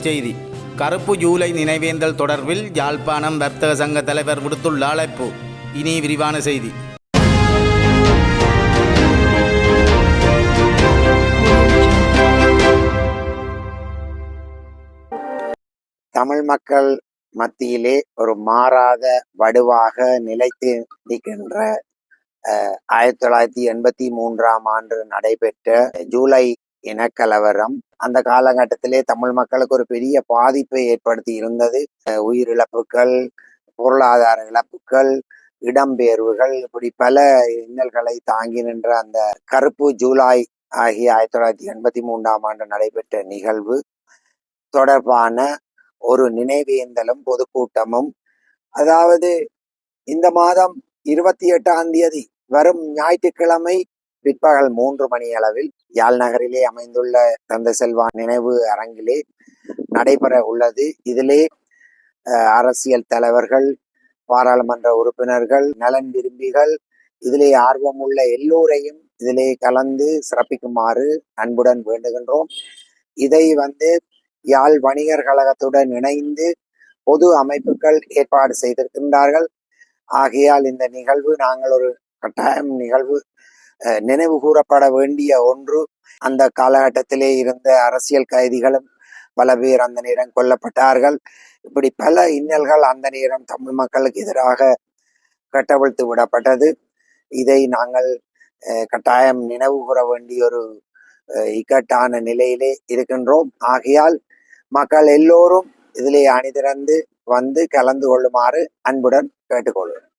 தலைப்புச் செய்தி. கருப்பு ஜூலை நினைவேந்தல் தொடர்பில் யாழ்ப்பாணம் வர்த்தக சங்க தலைவர் விடுத்துள்ள அழைப்பு. இனி விரிவான செய்தி. தமிழ் மக்கள் மத்தியிலே ஒரு மாறாத வடுவாக நிலைத்து நிற்கின்ற 1983 நடைபெற்ற ஜூலை இனக்கலவரம் அந்த காலகட்டத்திலே தமிழ் மக்களுக்கு ஒரு பெரிய பாதிப்பை ஏற்படுத்தி இருந்தது. உயிரிழப்புகள், பொருளாதார இழப்புகள், இடம்பெயர்வுகள், இப்படி பல இன்னல்களை தாங்கி நின்ற அந்த கருப்பு ஜூலை ஆகிய 1983 நடைபெற்ற நிகழ்வு தொடர்பான ஒரு நினைவேந்தலும் பொதுக்கூட்டமும், அதாவது இந்த மாதம் 28 வரும் ஞாயிற்றுக்கிழமை பிற்பகல் 3 மணி அளவில் யாழ் நகரிலே அமைந்துள்ள தந்தை செல்வா நினைவு அரங்கிலே நடைபெற உள்ளது. இதிலே அரசியல் தலைவர்கள், பாராளுமன்ற உறுப்பினர்கள், நலன் விரும்பிகள், இதிலே ஆர்வமுள்ள எல்லோரையும் இதிலே கலந்து சிறப்பிக்குமாறு அன்புடன் வேண்டுகின்றோம். இதை யாழ் வணிகர் கழகத்துடன் இணைந்து பொது அமைப்புகள் ஏற்பாடு செய்திருக்கின்றார்கள். ஆகையால் இந்த நிகழ்வு நாங்கள் ஒரு கட்டாயம் நினைவு கூறப்பட வேண்டிய ஒன்று. அந்த காலகட்டத்திலே இருந்த அரசியல் கைதிகளும் பல பேர் அந்த நேரம் கொல்லப்பட்டார்கள். இப்படி பல இன்னல்கள் அந்த நேரம் தமிழ் மக்களுக்கு எதிராக கட்டவிழ்த்து விடப்பட்டது. இதை நாங்கள் கட்டாயம் நினைவு கூற வேண்டிய ஒரு இக்கட்டான நிலையிலே இருக்கின்றோம். ஆகையால் மக்கள் எல்லோரும் இதிலே அணிதிரண்டு கலந்து கொள்ளுமாறு அன்புடன் கேட்டுக்கொள்கிறோம்.